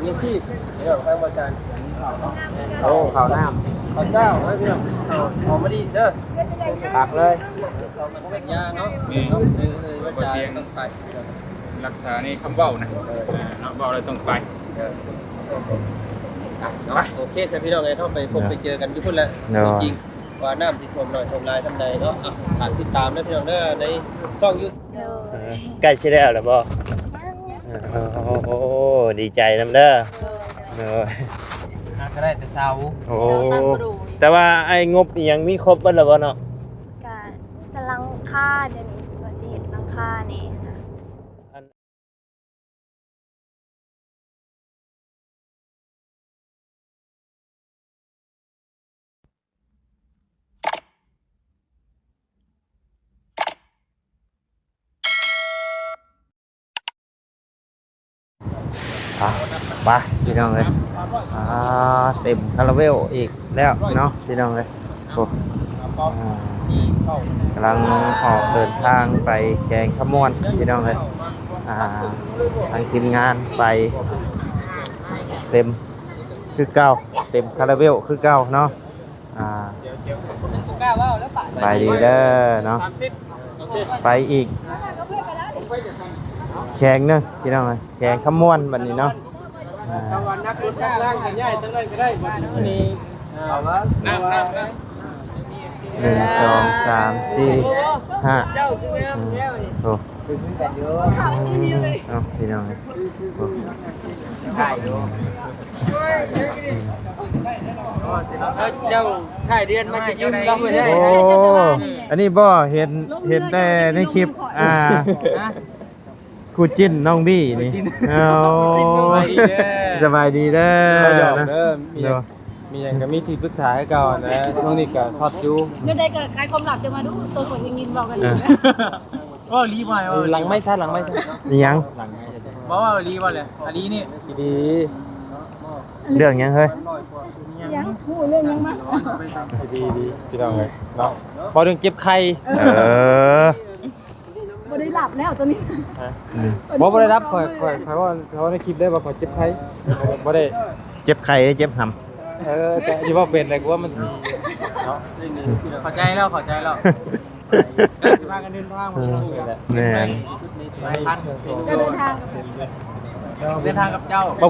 ยังที่เรื่องข้างบริการโอ้ข่าวน้ำข้าวเจ้าให้พี่น้องหอมมาดีเด้อตักเลยเราเป็นยาเนาะว่าจะต้องไปรักษานี่คำเบ้านะเนาะเบ้าอะไรต้องไปโอเคใช่พี่น้องเลยเข้าไปพบไปเจอกันยุ่งแล้วจริงว่าน้ำสิชมหน่อยชมลายทำใดเนาะผ่านติดตามได้พี่น้องได้ในช่องยูทูบใกล้ชิแล้วหรือเปล่าโอ้ดีใจน้ำเด้อก็ได้แต่เช้าโอ้แต่ว่าไอ้งบยังมีครบบ้างหรือเปล่าเนาะกำลังค่าเดี๋ยวนี้ว่าสิเห็นลังค่านี่นะไปพี่น้องเลยเต็มคาราเวลอีกแล้วเนาะพี่น้องเลยโอ้กำลังออกเดินทางไปแข่งขมวนพี่น้องเลยทางทีมงานไปเต็มคือเก้าเต็มคาราเวลคือเก้าเนาะไปดีเด้อเนาะไปอีกแข่งนึงพี่น้องเลยแข่งขมวนแบบนี้เนาะวันนักรถข้างล่างกันย่ายทั้งนั้นก็ได้วันนี้น้ำ1 2 3 4 5โอ้พี่น้องเจ้าถ่ายเดือนมาจะยืนรับไว้ได้โอ้อันนี้บ่เห็นแต่ในคลิปครูจิ้นน้องบี้นี่สบายดีเด้อมีอย่างก็มีที่ปรึกษาให้ก่อนนะน้องนี่ก็ทอดจูเมื่อใดก็ขายความหลับจะมาดูตัวคนยังยินบอกกันอยู่ก็รีบมาหลังไม่ชัดยังบอกว่ารีบมาเลยอันนี้นี่ดีเรื่องยังเฮ้ยยังพูดเรื่องยังมาดีพี่น้องเลยเนาะพอเรื่องเจ็บไข้บ่ได้หลับแล้วตัวนี้บ่ได้รับคอยว่าเขาในคลิปได้ว่าเขาเจ็บไข้บ่ได้เจ็บไข้เจ็บหำแต่ที่ว่าเป็นอะไรกูว่ามันเนาะเข้าใจแล้วสิพากันเดินทางมาช่วยแหละแม่ก็เดินทางกับเจ้าบ่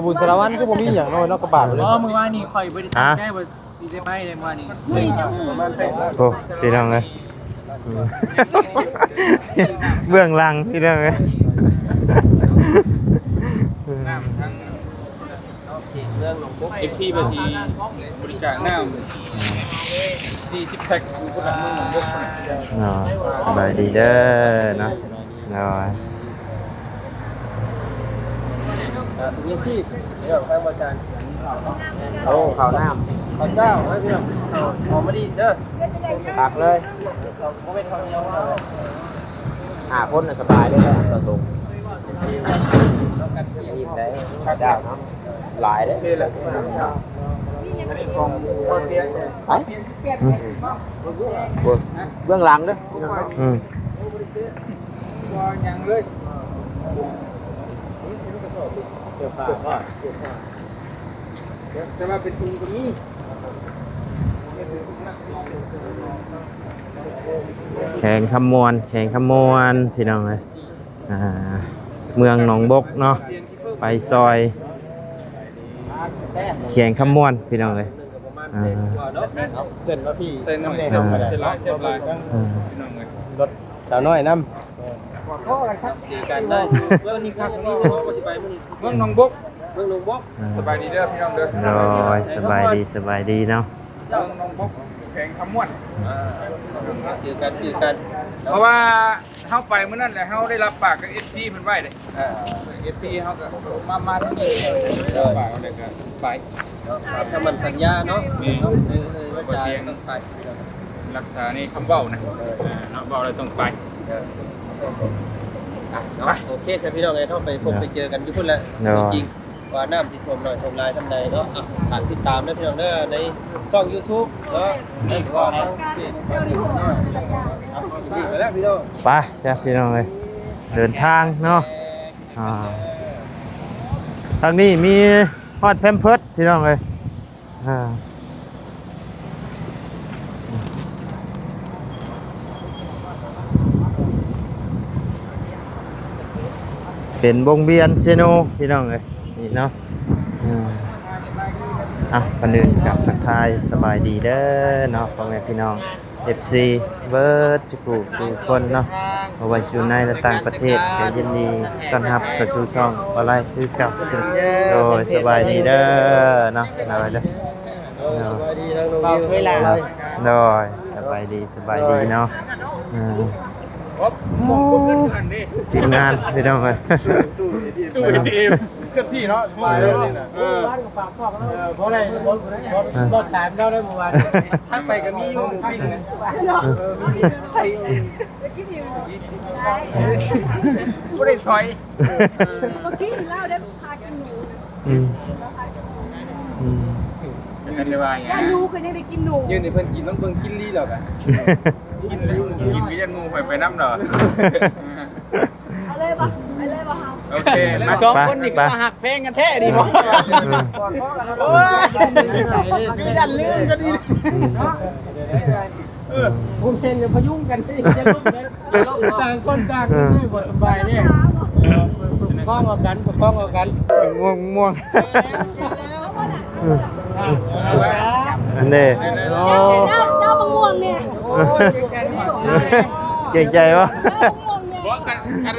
บุญสารวัตรคือบ่มีหยังเนาะนอกกระบะเลยมื้อวานนี้ข่อยบ่ได้ตั้งใจว่าสิได้ไปเลยมื้อวานนี้โอ้พี่น้องเอ้ยเบื้องหลังพี่น้องเอ้ยเอ็กซี่บางทีบริจาคน้ำ40 แพ็คคนละมือหนึ่งยกสบายดีเด้อเนาะยังที่เรื่องข้างบริการโอ้ข่าวน้ำข้าวเจ้าให้พี่น้องหอมมาดีเด้อตักเลยเราไม่ทำเยอะคนสบายเลยนะตัวตุ่มยิ้มได้ข้าวเจ้าเนาะหลายได้เลยไปเบื้องหลังด้วยยังเลยจะมาเป็นทุนตรงนี้แข่งขมวนพี่น้องเลยเมืองหนองบกเนาะไปซอยแข่งขมวนพี่น้องเลยเส้นว่าพี่เส้นน้ำเส้นลายพี่น้องเลยรถสาวน้อยน้ำข้อกันครับดีกันได้เรื่องนี้ครับนี่จะบอกว่าจะไปเมืองหนองบกสบายดีเด้อพี่น้องเด้อสบายดีเนาะเมืองหนองบกแข่งขมวนเจอกัน เพราะว่าเข้าไปเมื่อนั้นแหละเขาได้รับปากกับ SP เพิ่นไว้เลยSP เขาก็มาทั้งนี้ปากเลยก็ไปถ้ามันสัญญาเนาะว่าจะต้องไปรักษานี่คำเบ้านะเนาะเบ้าอะไรต้องไปโอเคใช่พี่น้องเลยเข้าไปพบไปเจอกันยุ่งแล้วจริงว่าน้ำสิชมหน่อยชมลายทำใดเนาะผ่านติดตามได้พี่น้องได้ในช่อง YouTube เนาะนี่ก็ไปใช่พี่น้องเลยเดินทางเนาะ ทางนี้มีฮอดแพมเพิร์สพี่น้องเลยเป็นวงเวียนเซโนพี่น้องเลยนี่เนาะก่อนอื่นกับทักทายสบายดีเด้อเนาะพ่อแม่พี่น้อง FC เบิร์ดจุกุสู่คนเนาะเอาไว้สู่ในและต่างประเทศก็ยินดีต้อนรับกับสู่ช่องอะไรคือกับโดยสบายดีเด้อเนาะเอาไว้เด้อสบายดีทั้งน้องวิวโดยสบายดีเนาะทีมงานพี่น้องเลย ตู้ดีเคลื่อนที่เนาะมาเลยนะร้านกับฝากพ่อเพราะอะไรรถตามเราได้เมื่อวานทักไปก็มีหมูปิ้งนะไม่ได้ซอย เมื่อกี้เล่าได้พากินหนู เป็นกันเลยว่าไง ย่านูก็ยังได้กินหนู ยืนในเพิ่นกินต้องเบิ่งกินลี่หรอกอ่ะกินวิญญาณงูไปน้ำหรอ เอาเลยปะครับ โอเคมาสองคนนี่ก็หักเพลงกันแท้ดีบ่โอ้ยคือยันลืมกันดีผมเห็นจะพยุงกันที่จะลุกเลยต่างคนต่างนี่บทบายเนี่ยป้องเอากันม่วงอันนี้โอ้ เจ้ามะม่วงเนี่ย เก่งใจวะ บอกกัน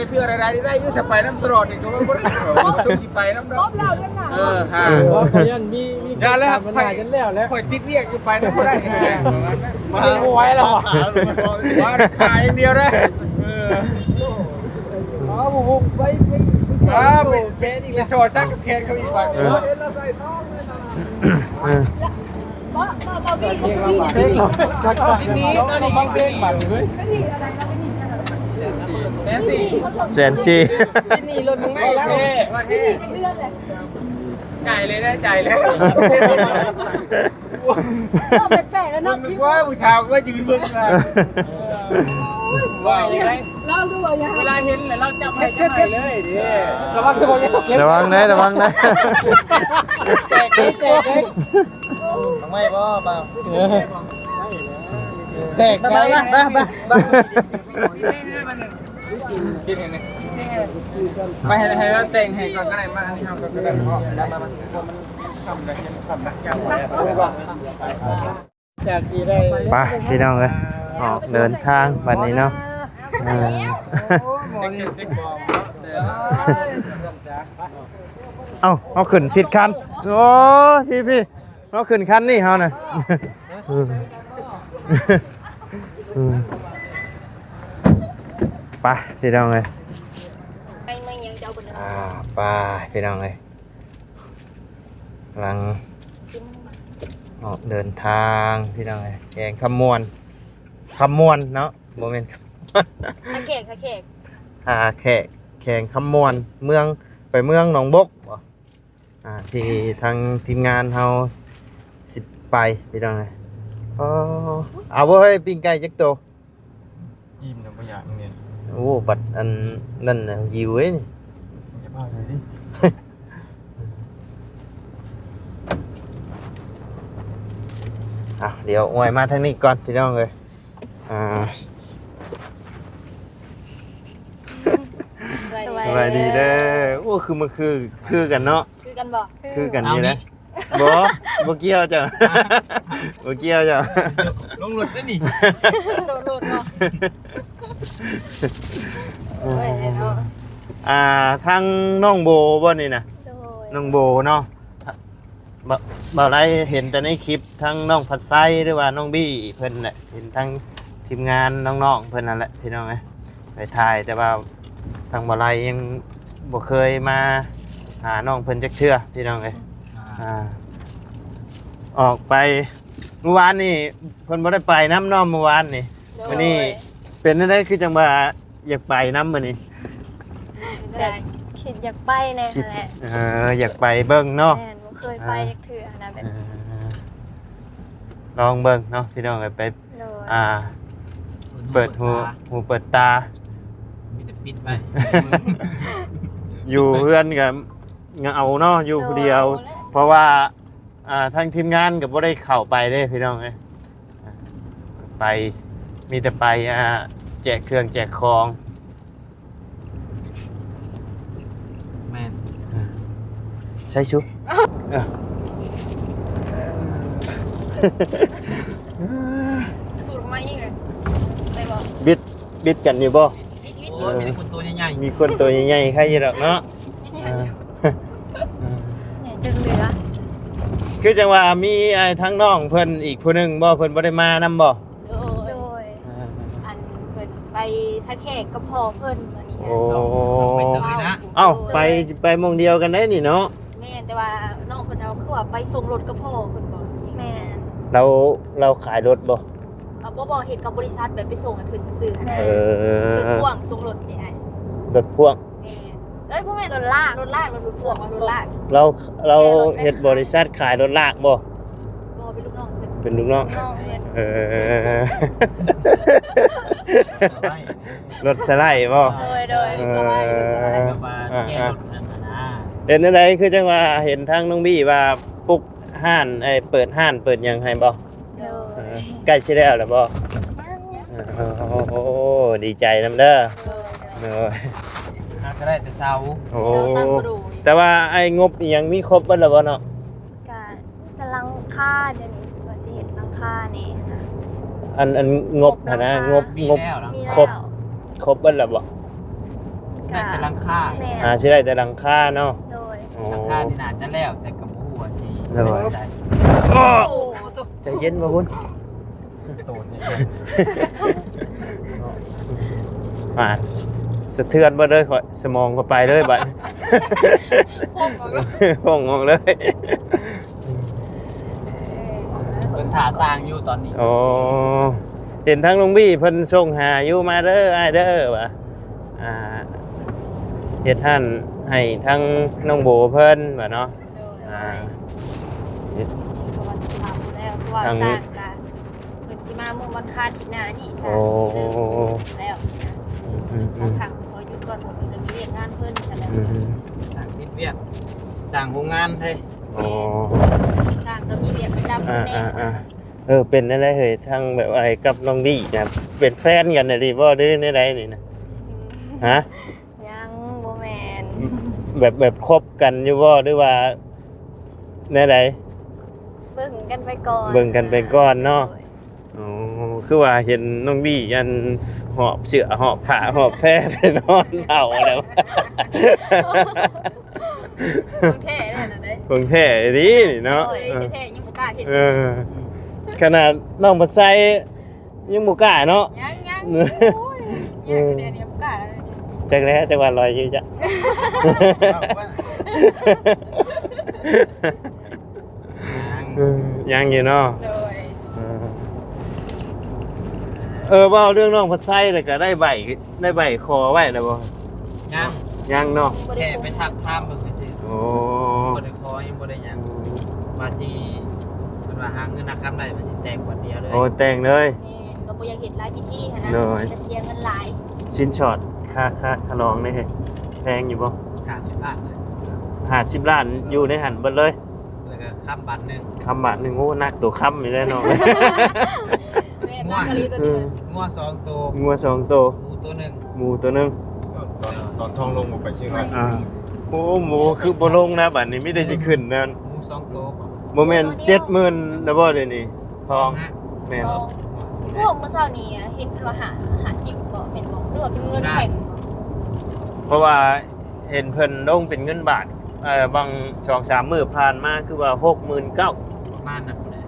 เพื่ออะไรได้ยุ่งจะไปน้ำตลอดนี่ก็ไม่ได้ต้องสิไปน้ำดอก เรากันหนา ฮะเพราะเขายันมีแล้วไปกันแล้วคอยติดเรียกจะไปน้ำไม่ได้มาดึงไว้แล้วว่าขายอย่างเดียวได้บุกไปแค่นี้เลยโชว์ซักกับแคนเขาอีกฝั่งนึง แสนชี นี่รถมึงไม่แล้วจ่ายเลยนะจ่ายเลย แปลกๆแล้วเนาะ มึงว่าผู้ชายก็ยืนมึงนะว่าอย่างไร เราดูว่าอย่าง เวลาเห็นเลยเราจับให้เช็ดเลยดิระวังจะบอกยังเก็บ ระวังนะแตกไม่บ่เปล่าแตกทำไมวะกินเห็นไหมไม่ให้เราแต่งให้ก่อนก็ได้มาอันนี้ทำก่อนก็ได้เพราะมันทำได้ยังทำได้ยังจากที่ได้ ไปพี่น้องเลยออกเดินทางวันนี้เนาะเอาขึ้นผิดคันโอ้พี่เอาขึ้นคันนี่เขาน่ะไปพี่น้องเลยไปพี่น้องเลยกำลังออกเดินทางพี่น้องเลยแกงขมวนเนาะโมเมนต์แขกแข่งขมวนเมืองไปเมืองหนองบกที่ทางทีมงานเฮาสิไปพี่น้องเลยเอาบ่ให้ปิ้งไก่จักโตอิ่มน้ำปลาเนี่ยโอ้บัดอันนั่นน่ะหิวเอ้ยนี่จะพาไปดิเดี๋ยวอวยมาทางนี้ก่อนพี่น้องเลยสบายดีเด้อโอ้คือมันคือกันเนาะคือกันบ่คือกันนี่แหละบ่เกี่ยวจ้ะบ่เกี่ยวจ้ะลงรถได้นี่โลดเนาะทางน้องโบบ่นี่นะน้องโบเนาะบ่าวไรเห็นแต่ในคลิปทั้งน้องผัดไส้หรือว่าน้องบี้เพิ่นแหละเห็นทั้งทีมงานน้องๆเพิ่นนั่นแหละพี่น้องไปถ่ายแต่ว่าทางบ่าวไรยังบ่เคยมาหาน้องเพิ่นจักเทื่อพี่น้องออกไปเมื่อวานนี่เพิ่นบ่ได้ไปน้ำน้องเมื่อวานนี่วันนี้เป็นได้คือจังว่าอยากไปน้ำมื้อนี้คิดอยากไปแน่แหละอยากไปเบิ่งเนาะเคยไปจักเทื่อนะแบบลองเบิ่งเนาะพี่น้องไปเปิดหูเปิดตามีแต่ปิดไป อยู่เพื่อนกับ เอาเนาะอยู่ผู้เดียว เพราะว่าทางทีมงานก็บ่ได้เข้าไปเด้พี่น้องเอ้ยไปมีแต่ไปแจกเครื่องแจกของแม่นใช่ชุบ ตูดมาอีกเลยได้บ่ บิดกันอยู่บ่ วิท โอ้ยมีแต่คนตัวใหญ่ มีคนตัวใหญ่ๆใครอยู่ดอกเนาะ ใหญ่จนเหลือ คือจังว่ามีทั้งน้องเพิ่นอีกผู้หนึงบ่เพิ่นบ่ได้มานำบ่ โดยอันเพิ่นไปทะแขกกับพ่อเพิ่นวันนี้ โอ้ ๆไปเตยนะ เอ้าไปหม่องเดียวกันได้นี่เนาะ แม่นแต่ว่าน้องเพิ่นเอาคือว่าไปส่งรถกับพ่อเพิ่นบ่แม่น เราขายรถบ่ บ่เฮ็ดกับบริษัทแบบไปส่งให้เพิ่นซื่อๆนะ เอ รถ อ พ่วงส่งรถนี่ไอ้ รถพ่วง แม่นเอ้ยพวกแม่รถลากรถพ่วงรถลาก เราเฮ็ดบริษัทขายรถลากบ่ บ่เป็นลูกน้องเพิ่น เป็นลูกน้อง น้องเพิ่น เออ รถสไลด์บ่ โดย เออ กับมาแก้รถนั่นน่ะนะ เห็นอะไรคือจังว่าเห็นทางน้องบี้ว่าปลุกห้านเปิดห้านเปิดหยังให้บ่ โด เอย อใกล้สิแล้วล่ะบ่โอ้ดีใจนำเด้อเนาะ หาก็ได้แต่เช้า โอ้ ตั้งกระดู แต่ว่าไอ้งบอีหยังมีครบเบิดแล้วบ่เนาะ กำลังค่าเดี๋ยวนี้ว่าสิเฮ็ดหลังคานี่นะ อันงบหั่นนะงบ มี งบ แล้วนะ มี ครบ แล้ว ครบเบิดแล้วบ่ ได้แต่หลังคา แม่ สิได้แต่หลังคาเนาะ โดย อ๋อ หลังคานี่น่าจะแล้วแต่กับผู้ว่าสิ แล้ว ได้ โอ้ โอ้ตัว ใจเย็นบ่คุณ โตเนี่ย มาสะเทือนบ่เลยข่อยสมองก็ไปเลยบัด ห้องออกเลย เป็นถาสร้างอยู่ตอนนี้ โอ้เห็นทั้งลุงบี้เพิ่นส่งหาอยู่มาเด้ออ้ายเด้อว่ะเฮ็ดท่านให้ทั้งน้องโบเพิ่นว่าเนาะเฮ็ด วันที่ทำแล้วเพราะว่าสร้างกันเพิ่นสิมาเมื่อวันคาที่หน้านี่สร้างสิแล้วนะ อืม ต้องทางขอหยุดก่อนผมจะมีเรียนงานเพิ่นกันแล้ว สร้างติดเวียดสร้างโรงงานให้ โอ้ สร้างก็มีเรียนประจำแน่ เป็นอะไรเฮ้ยทั้งแบบอะไรกับน้องบี้นะเป็นแฟนกันน่ะดิบ่ได้ในใดนี่นะฮะ ยังบ่แม่น แบบคบกันอยู่บ่หรือว่าในใด เบิ่งกันไปก่อน เบิ่งกันไปก่อนเนาะ อ๋อคือว่าเห็นน้องบี้ยันหอบเสือหอบผ้าหอบแพร่ไปนอนเผาแล้ว ของแท้แน่นอนเด้ คงแท้ดีนี่เนาะ โอ้ยแท้ๆยังบ่กล้าเฮ็ด เออขนาดน้องบัดไซยังบ่กล้าเนาะ ยังโอ้ยยังคะแนนยังบ่กล้าเลย จักแล้วจังหวัดลอยอยู่จ้ะ ยังอยู่เนาะ โดย เว่าเรื่องน้องบัดไซเลยก็ได้ใบคอไว้นะบ่ ยัง ยังเนาะ แค่ไปทับทามเบิ่งซื่อ โอ้ บ่ได้คอยังบ่ได้หยังว่าสิเพิ่นว่าหาเงินนะครับได้ว่าสิแต่งวันเดียวเลย โอ้แต่งเลย นี่ก็บ่อยากเห็นหลายพิธีหั้นนะ โดย จะเสียเงินหลาย ชิ้นช็อตค่าลองนี่เฮ้ยแพงอยู่บ่ 50ล้านเลย 50 ล้านอยู่ในหันเบิดเลย แล้วก็ค้ำบัตรหนึง คำบาทหนึ่งโอ้นักตัวคำอยู่แล้วเนาะ แม่ตากะลีตัวนี้ งัว2ตัว งัวสองตัว หมูตัวหนึง หมูตัวหนึง ตอนทองลงมาไปเชียงราย โอ้หมูคือบ่ลงนะบัดนี้มีแต่สิขึ้นนะ หมู2ตัว บ่แม่น70,000นะบ่เดี๋ยวนี้ทองแม่น ทองพวกมื้อเช้านี้เห็นว่าหา10บ่แม่นบ่หรือว่าเป็นเงินแข็ง เพราะว่าเห็นเพิ่นลงเป็นเงินบาทบาง 2-3 มื้อผ่านมาคือว่า 69,000 ประมาณนั้นเลย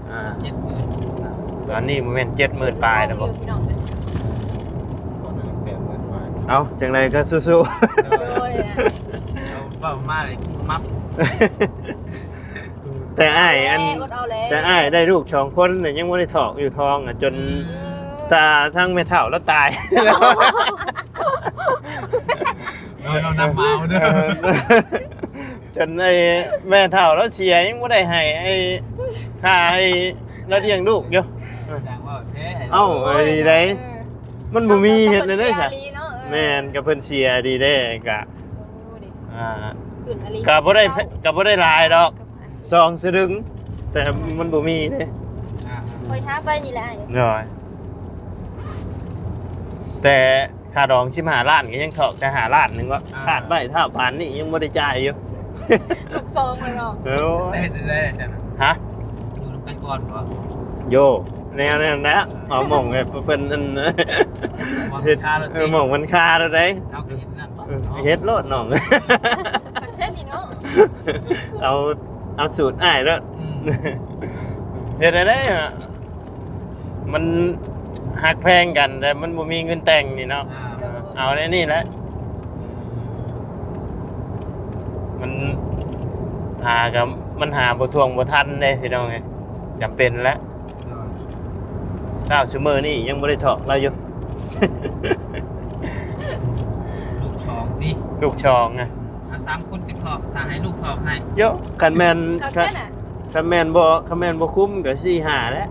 70,000 ตอนนี้บ่แม่น70,000ปลายนะบ่ พี่น้องเอ้ย ตอนนั้น80,000 บาท เอ้าจังไดก็สู้ โอ้ยอะ เอาเป้ามาเลยมับ ๆแต่อ้ายอัน กดเอาแล้ว แต่อ้ายได้ลูก2คนน่ะยังบ่ได้ถอกอยู่ทองอ่ะจนตาทั้งแม่เฒ่าแล้วตาย เรานำมาเด้อ จนไอ้แม่เฒ่าแล้วเสียยังบ่ได้ให้ไอ้ค่าไอ้แล้วเลี้ยงลูกอยู่ จังว่าเท่ เอ้าไอ้นี่ได้มันบ่มีเฮ็ดได้ซะ เนาะ แม่นกับเพิ่นเสียดีเด้กะ ขึ้นอลี ก็บ่ได้หลายดอก2สลึงแต่มันบ่มีเด้ คอยท้าไปนี่แหละ น้อยแต่ค่าดอง15ล้านก็ยังเถาะแต่5ล้านนึงว่าขาดไว้ถ้าผ่านนี่ยังบ่ได้จ่ายอยู่ ลูกซองเลยเนาะ โอ้ย ได้จ้ะ ฮะ ดูน้ำกันก่อนบ่ โยแนวนะเอาหม่องแบบเพิ่นอันเฮ็ดหม่องมันค่าแล้วได้ เอาไปเห็นนั่นบ่ เฮ็ดโลดน้อง เช่นนี้เนาะ เอาสูตรอ้ายแล้วเฮ็ดได้อะมันหักแพงกันแต่มันบ่มีเงินแต่งนี่เนาะเอาในนี่แหละมันหากับมันหาบ่ทวงบ่ทันเด้พี่น้องเอ้ยจำเป็นแล้ว9ชั่วโมงนี่ยังบ่ได้ถอกเราอยู่ ลูกชองดิ ลูกชองนะ 3คนติดถอกถ้าให้ลูกถอกให้ เยอะคันแม่น เขาแค่น่ะ คันแม่นบ่คุ้มก็4-5แล้ว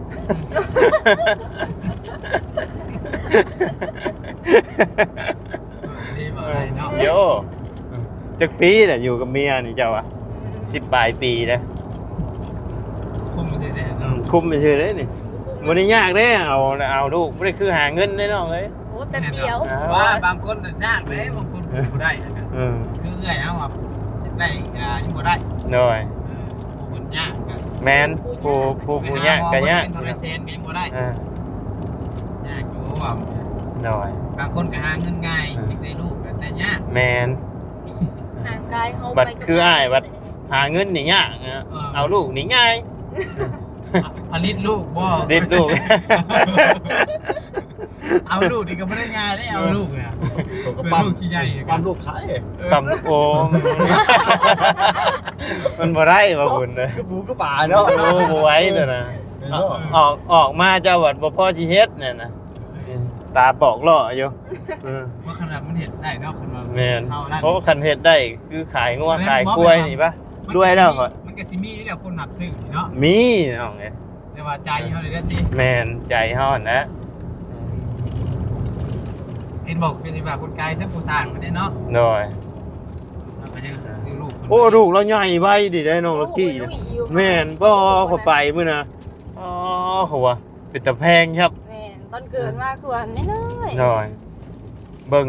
ดีบ่ได้เนาะ โยจักปีน่ะอยู่กับเมียนี่เจ้าอ่ะ10ปลายปีแล้ว คุมสิได้เนาะ คุ้มไปซื่อเด้นี่บ่ได้ยากเด้เอาลูกบ่ได้คือหาเงินได้น้องเอ้ย โอ้แป๊บเดียว ว่าบางคนยากเลยบางคนบ่ได้นะ อืม คือเอื้อยเอาว่าได้ยังบ่ได้ น้อย คนยากก็ แม่นผู้ยากก็ยาก เป็นโทรเซนก็ยังบ่ได้ อ่าย ากอยู่ว่า น้อย บางคนก็หาเงินง่ายอยากได้ลูกก็ได้ยาก แม่น ห่างกายเฮา บัดคืออ้ายบัดหาเงินนี่ยากนะเอาลูกนี่ง่าย ผลิตลูกบ่ ดิดลูก เอาลูกนี่ก็ไม่ได้ง่ายได้เอาลูกเนี่ย ก็ เป็น ปั๊ม ลูกที่ใหญ่ ปั๊มลูกขาย ตำโอม มันบ่ได้บ่คุณเด้อ ก็ปูก็ป่าเนาะ โอ้บ่ไหว้เด้อนะออกมาเจ้าวัดบ่พอสิเฮ็ดเนี่ยนะตาปอกล่ออยู่ ว่าขนาดมันเห็นได้เนาะคนว่า แม่น เท่านั้น เพราะคันเฮ็ดได้คือขายงัวขายกล้วยนี่ปะรวยแล้วเหรอ มันก็สิมีเนี่ยคนนับซื้อเนาะ มีน้องเอ้ย แต่ว่าใจเขาเลยได้ดี แม่นใจเฮาหั่นนะ เห็นบอกคือสิว่าคนไกลสักผู้สร้างมันได้เนาะ หน่อย แล้วก็ยังซื้อลูก โอ้ลูกเราใหญ่ไว้ดิได้น้องลักกี้นะแม่นบ่เขาไปมื้อน่ะอ๋อเขาว่าเป็นตะแพงครับ แม่นตอนเกิดมาคือว่าน้อยๆ หน่อยเบิ่ง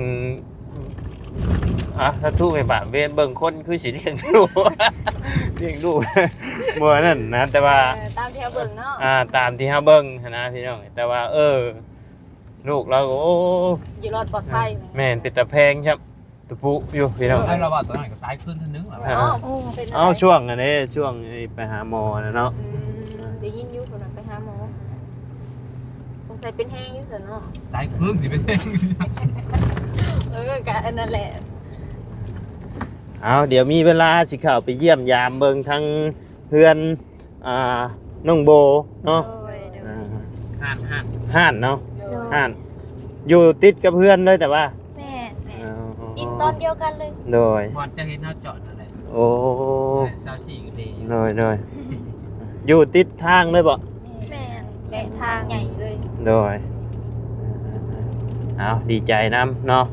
ถ้าทู่ไปบาเวนเบิ่งคนคือสิเลี้ยงดู เลี้ยงดู บ่นั่นนะแต่ว่า ตามแถวเบิ่งเนาะ ตามที่เฮาเบิ่งหั้นนะพี่น้องแต่ว่าลูกเราก็โอ้ อยู่รอดปลอดภัย แม่นเป็นตะแพงครับตะปุอยู่พี่น้อง ไอ้เราว่าตอนนั้นก็ตายขึ้นท่านนึงแล้ว อ่า เป็นอะไร เอาช่วงอันนี้ช่วงไปหาหมอนะเนาะ ได้ยินอยู่คนนั้นไปหาหมอสงสัยเป็นแห้งอยู่ซั่นเนาะ ตายขึ้นสิเป็นเอง ก็อันนั้นแหละ เอาเดี๋ยวมีเวลาสิเข้าไปเยี่ยมยามเบิ่งทั้งเพื่อนน้องโบเนาะ ห่าน ห้านเนาะห้านอยู่ติดกับเพื่อนเลยแต่ว่า แม่อินตอนเดียวกันเลย โดย บอลจะเห็นเขาจอดนั่นแหละ โอ้ ซาวซี่ก็ดี โดยอยู่ติดทางเลยบ่ แม่ทางใหญ่เลย โดยเอาดีใจน้ำเนาะ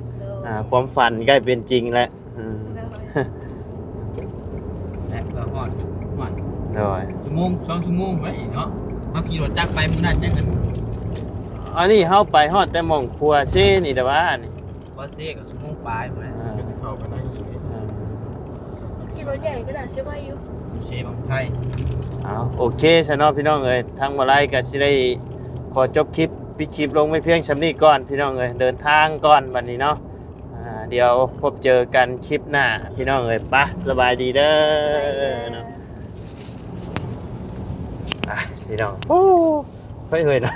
ความฝันใกล้เป็นจริงแล้ว และเพื่อฮอดฮอด โดย ชั่วโมง2ชั่วโมงไว้เนาะเอาขี่รถจักรไปมื้อนั้นจังกัน อันนี้เข้าไปฮอดแต่หมองครัวเช่นี่แต่ว่านี่ ก็เซ่กับชั่วโมงปลายพุ่นแหละ ก็จะเข้าไปนั่งอยู่นี่ ขี่รถใหญ่ก็ได้ใช่ป่ะอยู่ เซ่บางไทย เอาโอเคซะเนาะพี่น้องเอ้ยทางมาไลก็สิได้ขอจบคลิปปิดคลิปลงไม่เพียงส่ำนี้ก่อนพี่น้องเอ้ยเดินทางก่อนบัดนี้เนาะเดี๋ยวพบเจอกันคลิปหน้าพี่น้องเอ้ยปะสบายดีเด้อเนาะพี่น้องโอ้เฮ้ยๆนะ